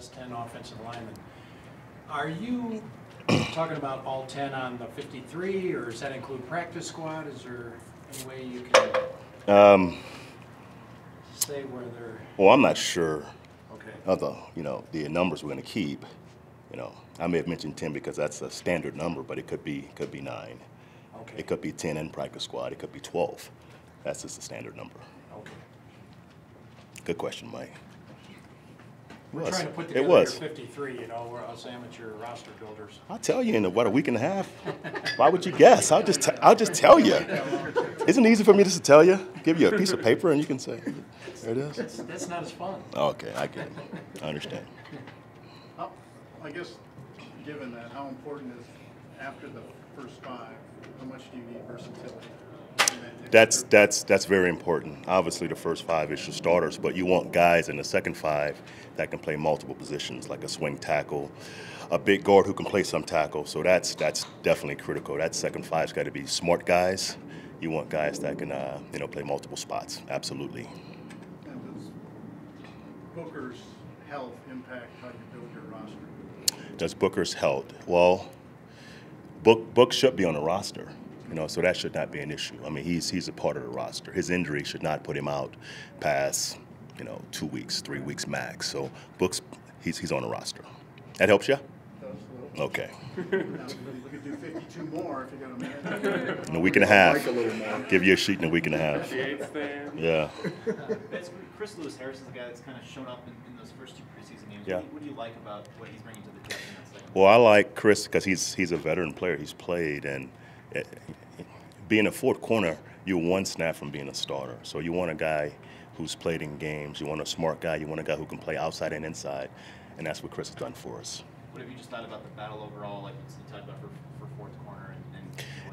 best 10 offensive linemen. Are you talking about all 10 on the 53, or does that include practice squad? Is there any way you can say where they're? Well, I'm not sure Okay. of the numbers we're going to keep. I may have mentioned 10 because that's a standard number, but it could be 9. Okay. It could be 10 in practice squad. It could be 12. That's just a standard number. Okay. Good question, Mike. We're trying to put together your 53, we're us amateur roster builders. I'll tell you in a week and a half. Why would you guess? I'll just tell you. Isn't it easy for me just to tell you? Give you a piece of paper and you can say, there it is. That's not as fun. Okay, I get it. I understand. I guess, given that, how important is after the first 5? How much do you need versatility? That's very important. Obviously, the first 5 is your starters, but you want guys in the second 5 that can play multiple positions, like a swing tackle, a big guard who can play some tackle. So that's definitely critical. That second 5's got to be smart guys. You want guys that can play multiple spots. Absolutely. And does Booker's health impact how you build your roster? Does Booker's health? Well, Book should be on the roster. So that should not be an issue. I mean, he's a part of the roster. His injury should not put him out past, 2 weeks, 3 weeks max. So Book's he's on the roster. That helps you? Okay. We could do 52 more if you got a minute. In a week and a half. Give you a sheet in a week and a half. Yeah. Chris Lewis Harris is the guy that's kind of shown up in those first 2 preseason games. Yeah. What do you like about what he's bringing to the team? Well, I like Chris because he's a veteran player. He's played, and being a fourth corner, you're one snap from being a starter. So you want a guy who's played in games. You want a smart guy. You want a guy who can play outside and inside, and that's what Chris has done for us. What have you just thought about the battle overall, like you talked about for fourth corner?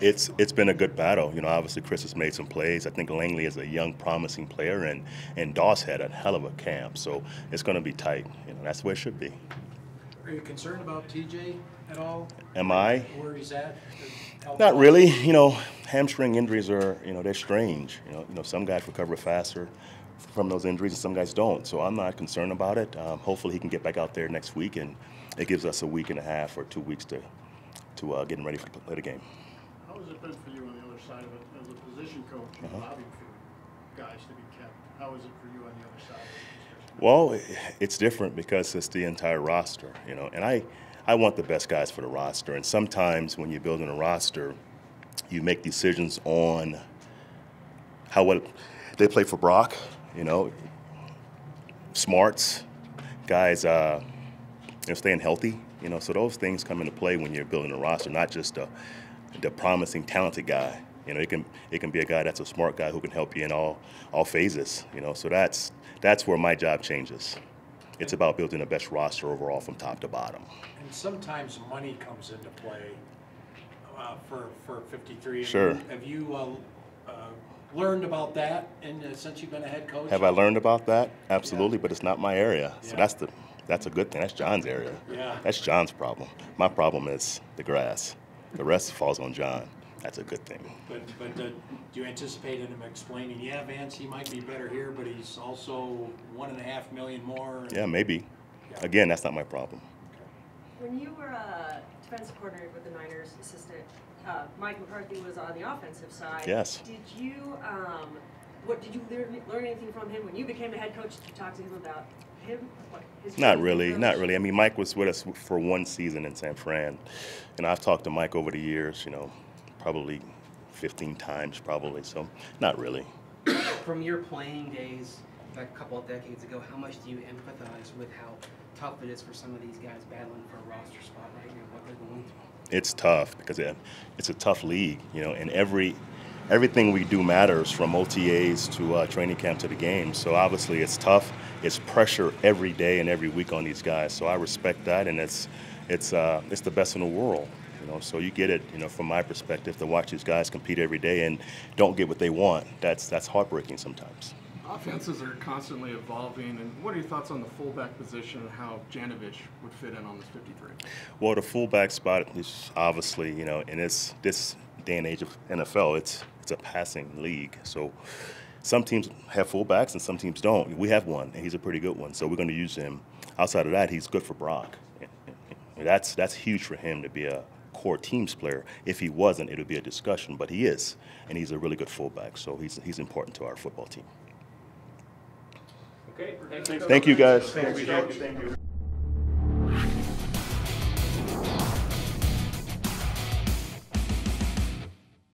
It's been a good battle. Obviously Chris has made some plays. I think Langley is a young, promising player, and Doss had a hell of a camp. So it's going to be tight. That's the way it should be. Are you concerned about TJ at all? Am I? Where he's at? Not really. Hamstring injuries are, they're strange. Some guys recover faster from those injuries and some guys don't. So I'm not concerned about it. Hopefully he can get back out there next week, and it gives us a week and a half or 2 weeks to getting ready to play the game. How has it been for you on the other side of it? As a position coach, you're lobbying for guys to be kept. How is it for you on the other side? Well, it's different because it's the entire roster, and I want the best guys for the roster. And sometimes when you're building a roster, you make decisions on how well they play for Brock, smarts, guys, staying healthy, so those things come into play when you're building a roster, not just the promising, talented guy. It can be a guy that's a smart guy who can help you in all phases, so that's where my job changes. It's about building the best roster overall from top to bottom. And sometimes money comes into play for 53. Sure. Have you learned about that since you've been a head coach? Have I learned about that? Absolutely, Yeah. but it's not my area. So that's a good thing. That's John's area. Yeah. That's John's problem. My problem is the grass. The rest falls on John. That's a good thing. But do you anticipate him explaining, Vance, he might be better here, but he's also $1.5 million more? Yeah, maybe. Yeah. Again, that's not my problem. When you were a defensive coordinator with the Niners assistant, Mike McCarthy was on the offensive side. Yes. Did you did you learn anything from him when you became a head coach? Did you talk to him about him? Not really. I mean, Mike was with us for 1 season in San Fran, and I've talked to Mike over the years, probably 15 times probably, so not really. From your playing days a couple of decades ago, how much do you empathize with how tough it is for some of these guys battling for a roster spot right now, what they're going through? It's tough because it's a tough league, and everything we do matters, from OTAs to training camp to the game. So obviously it's tough. It's pressure every day and every week on these guys. So I respect that, and it's the best in the world. So you get it, from my perspective, to watch these guys compete every day and don't get what they want. That's heartbreaking sometimes. Offenses are constantly evolving, and what are your thoughts on the fullback position and how Janovich would fit in on this 53? Well, the fullback spot is obviously, in this day and age of NFL, it's a passing league. So Some teams have fullbacks and some teams don't. We have one, and he's a pretty good one, so we're going to use him. Outside of that, he's good for Brock. That's huge for him to be a core teams player. If he wasn't, it would be a discussion, but he is, and he's a really good fullback, so he's important to our football team. Okay. Thank you, guys. Thank you.